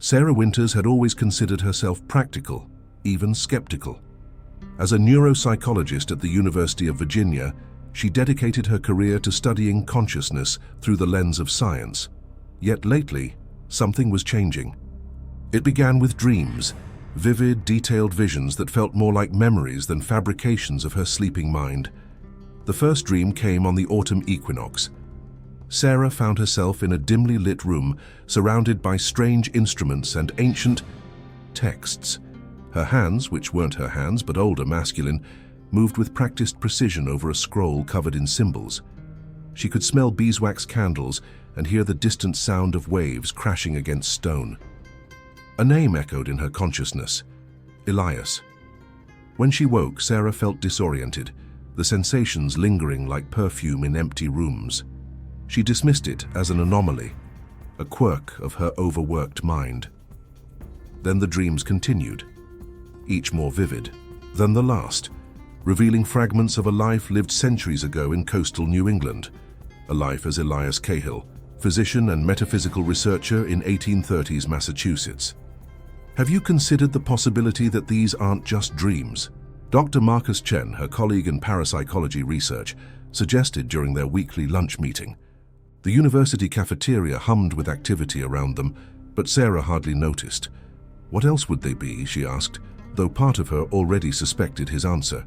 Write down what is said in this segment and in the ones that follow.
Sarah Winters had always considered herself practical, even skeptical. As a neuropsychologist at the University of Virginia, she dedicated her career to studying consciousness through the lens of science. Yet lately, something was changing. It began with dreams, vivid, detailed visions that felt more like memories than fabrications of her sleeping mind. The first dream came on the autumn equinox. Sarah found herself in a dimly lit room, surrounded by strange instruments and ancient texts. Her hands, which weren't her hands but older, masculine, moved with practiced precision over a scroll covered in symbols. She could smell beeswax candles and hear the distant sound of waves crashing against stone. A name echoed in her consciousness: Elias. When she woke, Sarah felt disoriented, the sensations lingering like perfume in empty rooms. She dismissed it as an anomaly, a quirk of her overworked mind. Then the dreams continued, each more vivid than the last, revealing fragments of a life lived centuries ago in coastal New England, a life as Elias Cahill, physician and metaphysical researcher in 1830s Massachusetts. Have you considered the possibility that these aren't just dreams? Dr. Marcus Chen, her colleague in parapsychology research, suggested during their weekly lunch meeting. The university cafeteria hummed with activity around them, but Sarah hardly noticed. What else would they be, she asked, though part of her already suspected his answer.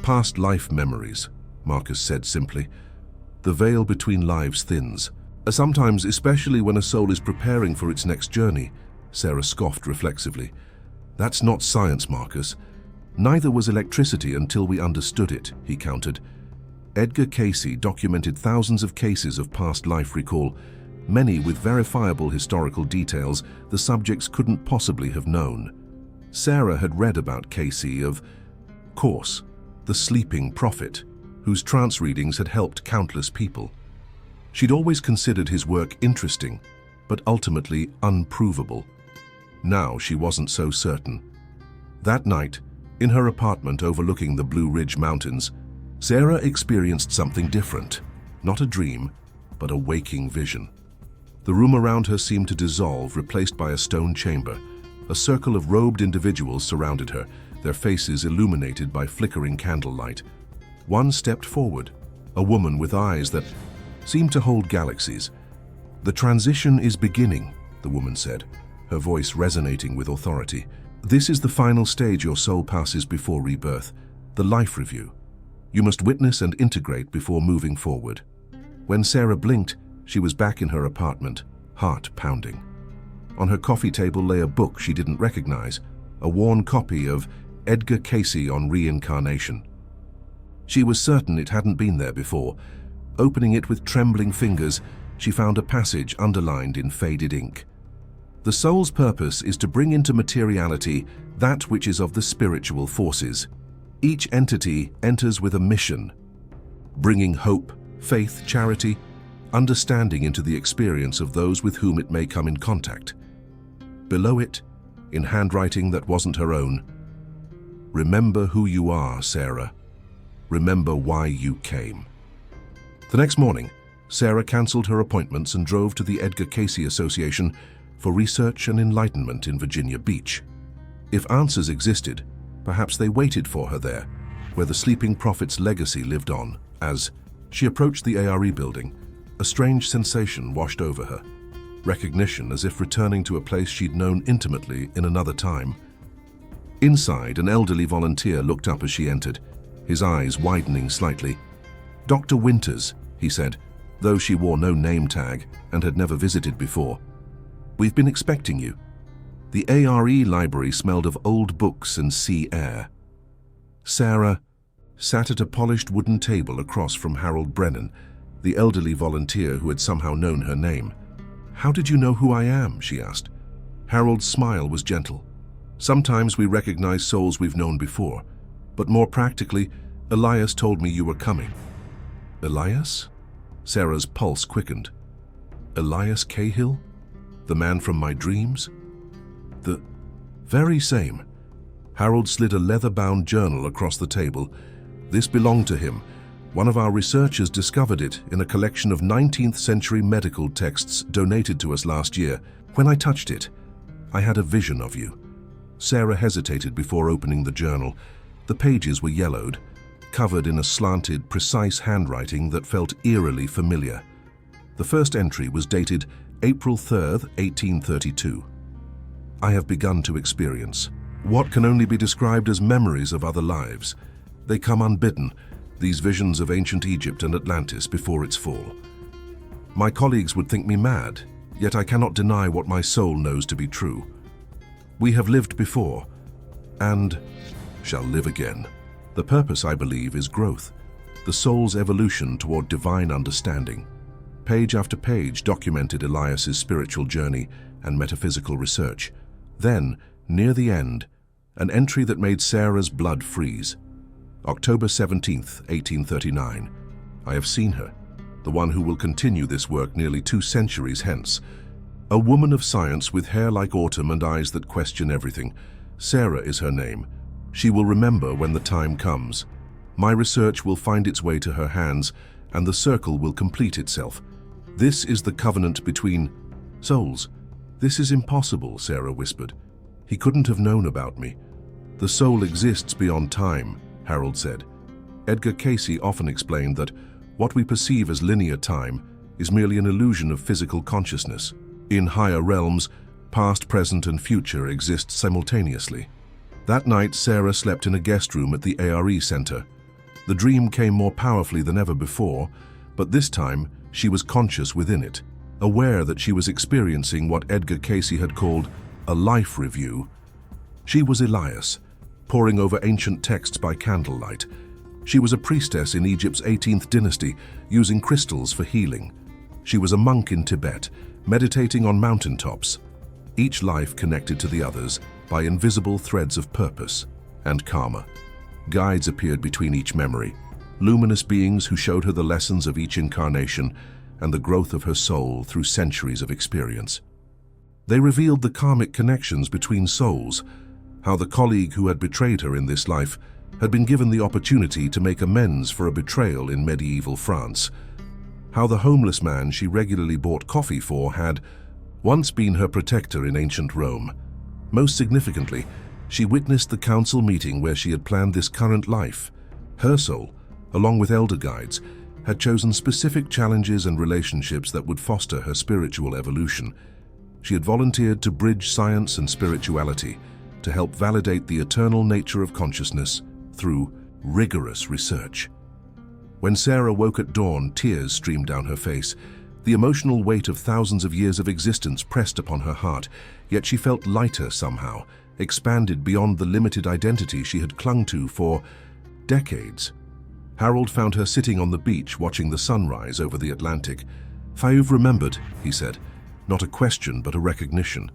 Past life memories, Marcus said simply. The veil between lives thins. Sometimes, especially when a soul is preparing for its next journey, Sarah scoffed reflexively. That's not science, Marcus. Neither was electricity until we understood it, he countered. Edgar Cayce documented thousands of cases of past life recall, many with verifiable historical details the subjects couldn't possibly have known. Sarah had read about Cayce, of course, the sleeping prophet, whose trance readings had helped countless people. She'd always considered his work interesting, but ultimately unprovable. Now she wasn't so certain. That night, in her apartment overlooking the Blue Ridge Mountains, Sarah experienced something different. Not a dream, but a waking vision. The room around her seemed to dissolve, replaced by a stone chamber. A circle of robed individuals surrounded her, their faces illuminated by flickering candlelight. One stepped forward, a woman with eyes that seemed to hold galaxies. "The transition is beginning," the woman said, her voice resonating with authority. "This is the final stage your soul passes before rebirth, the life review. You must witness and integrate before moving forward." When Sarah blinked, she was back in her apartment, heart pounding. On her coffee table lay a book she didn't recognize, a worn copy of Edgar Cayce on Reincarnation. She was certain it hadn't been there before. Opening it with trembling fingers, she found a passage underlined in faded ink. "The soul's purpose is to bring into materiality that which is of the spiritual forces. Each entity enters with a mission, bringing hope, faith, charity, understanding into the experience of those with whom it may come in contact." Below it, in handwriting that wasn't her own, "Remember who you are, Sarah. Remember why you came." The next morning, Sarah cancelled her appointments and drove to the Edgar Cayce Association for research and enlightenment in Virginia Beach. If answers existed, perhaps they waited for her there, where the sleeping prophet's legacy lived on. As she approached the A.R.E. building, a strange sensation washed over her. Recognition, as if returning to a place she'd known intimately in another time. Inside, an elderly volunteer looked up as she entered, his eyes widening slightly. "Dr. Winters," he said, though she wore no name tag and had never visited before. "We've been expecting you." The A.R.E. library smelled of old books and sea air. Sarah sat at a polished wooden table across from Harold Brennan, the elderly volunteer who had somehow known her name. "How did you know who I am?" she asked. Harold's smile was gentle. "Sometimes we recognize souls we've known before, but more practically, Elias told me you were coming." "Elias?" Sarah's pulse quickened. "Elias Cahill? The man from my dreams?" "The very same." Harold slid a leather-bound journal across the table. "This belonged to him. One of our researchers discovered it in a collection of 19th century medical texts donated to us last year. When I touched it, I had a vision of you." Sarah hesitated before opening the journal. The pages were yellowed, covered in a slanted, precise handwriting that felt eerily familiar. The first entry was dated April 3rd, 1832. "I have begun to experience what can only be described as memories of other lives. They come unbidden, these visions of ancient Egypt and Atlantis before its fall. My colleagues would think me mad, yet I cannot deny what my soul knows to be true. We have lived before, and shall live again. The purpose, I believe, is growth, the soul's evolution toward divine understanding." Page after page documented Elias's spiritual journey and metaphysical research. Then, near the end, an entry that made Sarah's blood freeze. October 17th, 1839. "I have seen her, the one who will continue this work nearly 2 centuries hence. A woman of science with hair like autumn and eyes that question everything. Sarah is her name. She will remember when the time comes. My research will find its way to her hands, and the circle will complete itself. This is the covenant between souls." "This is impossible," Sarah whispered. "He couldn't have known about me." "The soul exists beyond time," Harold said. Edgar Cayce often explained that what we perceive as linear time is merely an illusion of physical consciousness. In higher realms, past, present, and future exist simultaneously. That night, Sarah slept in a guest room at the A.R.E. Center. The dream came more powerfully than ever before, but this time she was conscious within it, aware that she was experiencing what Edgar Cayce had called a life review. She was Elias, poring over ancient texts by candlelight. She was a priestess in Egypt's 18th dynasty, using crystals for healing. She was a monk in Tibet, meditating on mountaintops. Each life connected to the others by invisible threads of purpose and karma. Guides appeared between each memory, luminous beings who showed her the lessons of each incarnation and the growth of her soul through centuries of experience. They revealed the karmic connections between souls, how the colleague who had betrayed her in this life had been given the opportunity to make amends for a betrayal in medieval France, how the homeless man she regularly bought coffee for had once been her protector in ancient Rome. Most significantly, she witnessed the council meeting where she had planned this current life. Her soul, along with elder guides, had chosen specific challenges and relationships that would foster her spiritual evolution. She had volunteered to bridge science and spirituality, to help validate the eternal nature of consciousness through rigorous research. When Sarah woke at dawn, tears streamed down her face. The emotional weight of thousands of years of existence pressed upon her heart, yet she felt lighter somehow, expanded beyond the limited identity she had clung to for decades. Harold found her sitting on the beach watching the sunrise over the Atlantic. "You've remembered," he said. "Not a question, but a recognition."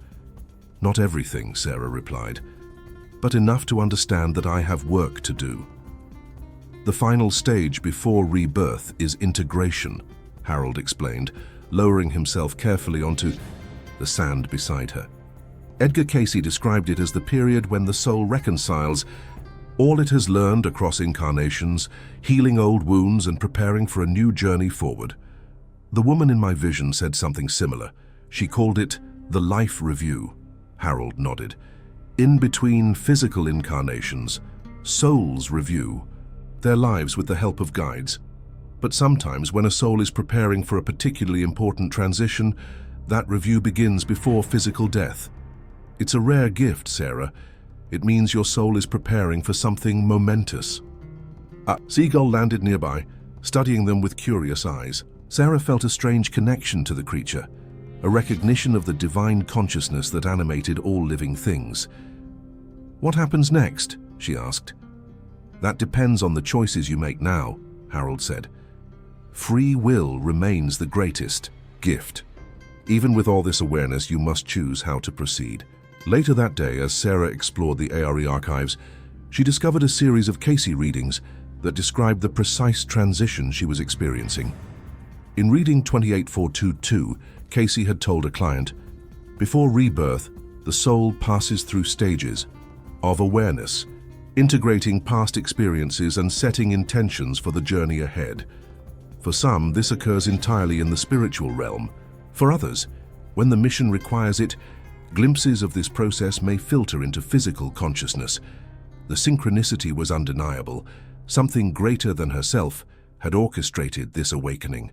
"Not everything," Sarah replied, "but enough to understand that I have work to do." "The final stage before rebirth is integration," Harold explained, lowering himself carefully onto the sand beside her. Edgar Cayce described it as the period when the soul reconciles all it has learned across incarnations, healing old wounds and preparing for a new journey forward. The woman in my vision said something similar. She called it the life review. Harold nodded. In between physical incarnations, souls review their lives with the help of guides. But sometimes when a soul is preparing for a particularly important transition, that review begins before physical death. It's a rare gift, Sarah. It means your soul is preparing for something momentous. A seagull landed nearby, studying them with curious eyes. Sarah felt a strange connection to the creature, a recognition of the divine consciousness that animated all living things. "What happens next?" she asked. "That depends on the choices you make now," Harold said. "Free will remains the greatest gift. Even with all this awareness, you must choose how to proceed." Later that day, as Sarah explored the A.R.E. archives, she discovered a series of Cayce readings that described the precise transition she was experiencing. In reading 28422, Cayce had told a client, "Before rebirth, the soul passes through stages of awareness, integrating past experiences and setting intentions for the journey ahead. For some, this occurs entirely in the spiritual realm. For others, when the mission requires it, Glimpses of this process may filter into physical consciousness. The synchronicity was undeniable. Something greater than herself had orchestrated this awakening,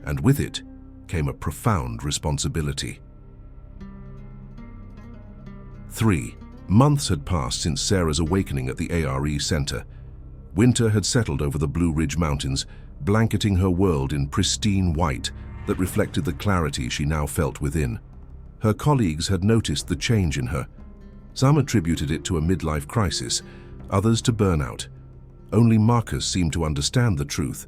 and with it came a profound responsibility. 3 months had passed since Sarah's awakening at the A.R.E. Center. Winter had settled over the Blue Ridge Mountains, blanketing her world in pristine white that reflected the clarity she now felt within. Her colleagues had noticed the change in her. Some attributed it to a midlife crisis, others to burnout. Only Marcus seemed to understand the truth,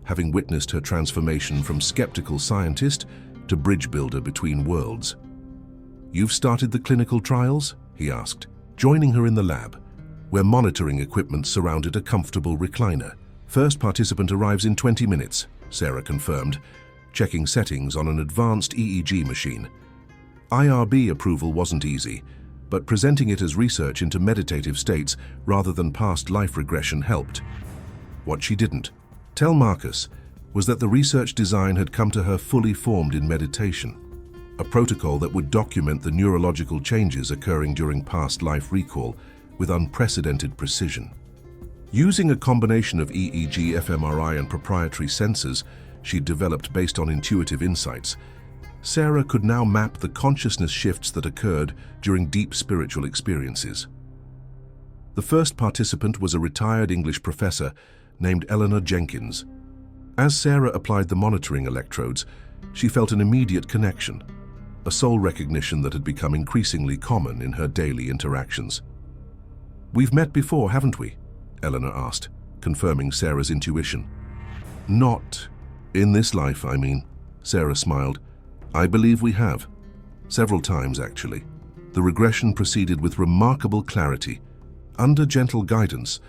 having witnessed her transformation from skeptical scientist to bridge builder between worlds. "You've started the clinical trials?" he asked, joining her in the lab, where monitoring equipment surrounded a comfortable recliner. "First participant arrives in 20 minutes, Sarah confirmed, checking settings on an advanced EEG machine. IRB approval wasn't easy, but presenting it as research into meditative states rather than past life regression helped. What she didn't tell Marcus was that the research design had come to her fully formed in meditation, a protocol that would document the neurological changes occurring during past life recall with unprecedented precision. Using a combination of EEG, fMRI, and proprietary sensors she'd developed based on intuitive insights, Sarah could now map the consciousness shifts that occurred during deep spiritual experiences. The first participant was a retired English professor named Eleanor Jenkins. As Sarah applied the monitoring electrodes, she felt an immediate connection, a soul recognition that had become increasingly common in her daily interactions. "We've met before, haven't we?" Eleanor asked, confirming Sarah's intuition. "Not in this life, I mean," Sarah smiled. "I believe we have. Several times, actually." The regression proceeded with remarkable clarity. Under gentle guidance,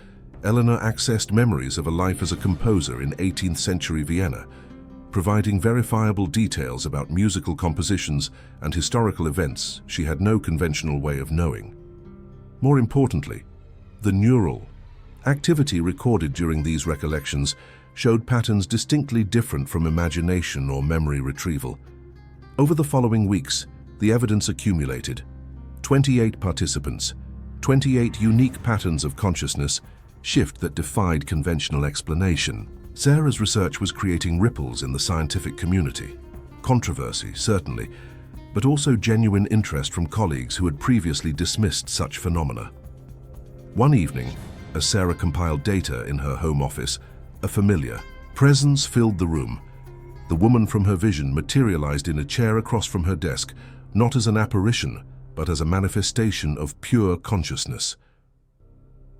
Eleanor accessed memories of a life as a composer in 18th century Vienna, providing verifiable details about musical compositions and historical events she had no conventional way of knowing. More importantly, the neural activity recorded during these recollections showed patterns distinctly different from imagination or memory retrieval. Over the following weeks, the evidence accumulated. 28 participants, 28 unique patterns of consciousness shift that defied conventional explanation. Sarah's research was creating ripples in the scientific community. Controversy, certainly, but also genuine interest from colleagues who had previously dismissed such phenomena. One evening, as Sarah compiled data in her home office, a familiar presence filled the room. The woman from her vision materialized in a chair across from her desk, not as an apparition, but as a manifestation of pure consciousness.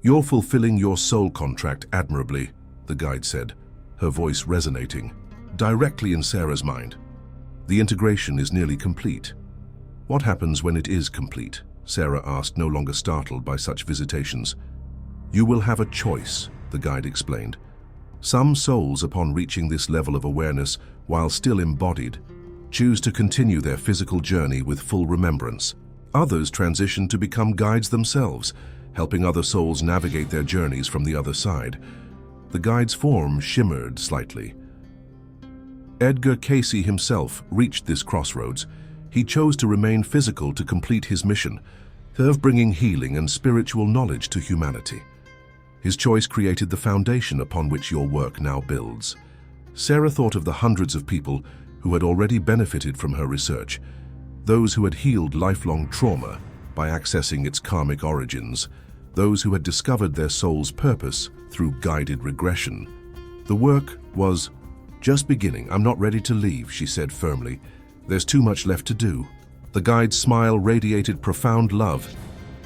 "You're fulfilling your soul contract admirably," the guide said, her voice resonating directly in Sarah's mind. "The integration is nearly complete." "What happens when it is complete?" Sarah asked, no longer startled by such visitations. "You will have a choice," the guide explained. "Some souls, upon reaching this level of awareness, while still embodied, choose to continue their physical journey with full remembrance. Others transition to become guides themselves, helping other souls navigate their journeys from the other side." The guide's form shimmered slightly. Edgar Cayce himself reached this crossroads. He chose to remain physical to complete his mission, of bringing healing and spiritual knowledge to humanity. His choice created the foundation upon which your work now builds. Sarah thought of the hundreds of people who had already benefited from her research, those who had healed lifelong trauma by accessing its karmic origins, those who had discovered their soul's purpose through guided regression. The work was just beginning. "I'm not ready to leave," she said firmly. "There's too much left to do." The guide's smile radiated profound love.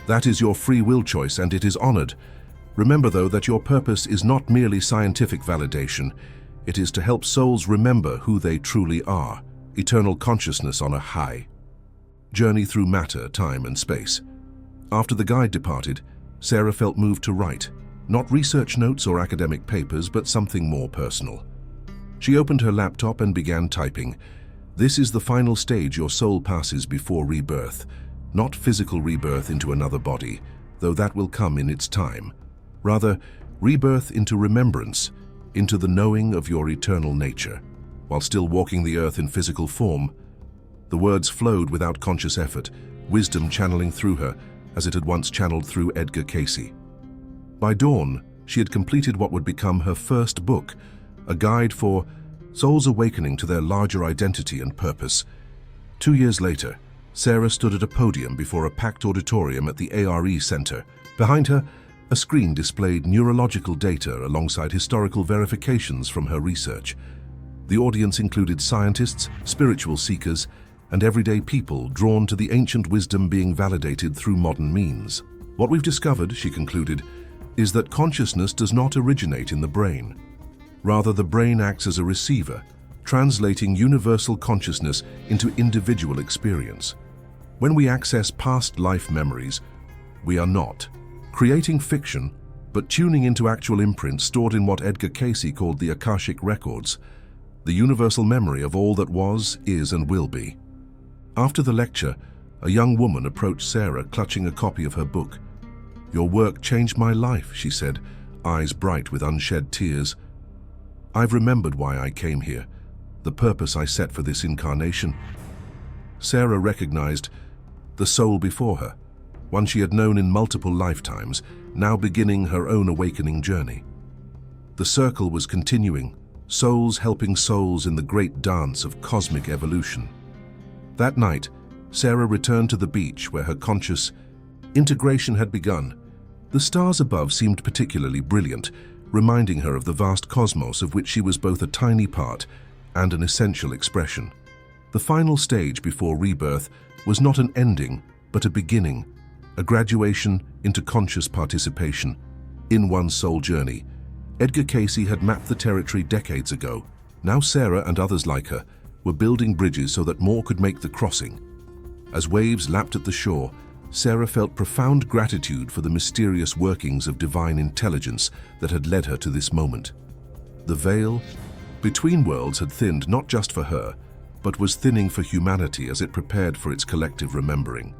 "That is your free will choice, and it is honored. Remember, though, that your purpose is not merely scientific validation. It is to help souls remember who they truly are, eternal consciousness on a high journey through matter, time, and space." After the guide departed, Sarah felt moved to write, not research notes or academic papers, but something more personal. She opened her laptop and began typing. "This is the final stage your soul passes before rebirth, not physical rebirth into another body, though that will come in its time. Rather, rebirth into remembrance, into the knowing of your eternal nature, while still walking the earth in physical form." The words flowed without conscious effort, wisdom channeling through her as it had once channeled through Edgar Cayce. By dawn, she had completed what would become her first book, a guide for souls awakening to their larger identity and purpose. 2 years later, Sarah stood at a podium before a packed auditorium at the A.R.E. Center. Behind her, a screen displayed neurological data alongside historical verifications from her research. The audience included scientists, spiritual seekers, and everyday people drawn to the ancient wisdom being validated through modern means. What we've discovered, she concluded, is that consciousness does not originate in the brain. Rather, the brain acts as a receiver, translating universal consciousness into individual experience. When we access past life memories, we are not creating fiction, but tuning into actual imprints stored in what Edgar Cayce called the Akashic records, the universal memory of all that was, is, and will be. After the lecture, a young woman approached Sarah, clutching a copy of her book. "Your work changed my life," she said, eyes bright with unshed tears. "I've remembered why I came here, the purpose I set for this incarnation." Sarah recognized the soul before her, one she had known in multiple lifetimes, now beginning her own awakening journey. The circle was continuing, souls helping souls in the great dance of cosmic evolution. That night, Sarah returned to the beach where her conscious integration had begun. The stars above seemed particularly brilliant, reminding her of the vast cosmos of which she was both a tiny part and an essential expression. The final stage before rebirth was not an ending, but a beginning, a graduation into conscious participation in one's soul journey. Edgar Cayce had mapped the territory decades ago. Now Sarah and others like her were building bridges so that more could make the crossing. As waves lapped at the shore, Sarah felt profound gratitude for the mysterious workings of divine intelligence that had led her to this moment. The veil between worlds had thinned not just for her, but was thinning for humanity as it prepared for its collective remembering.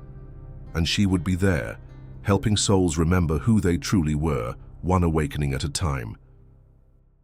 And she would be there, helping souls remember who they truly were, one awakening at a time.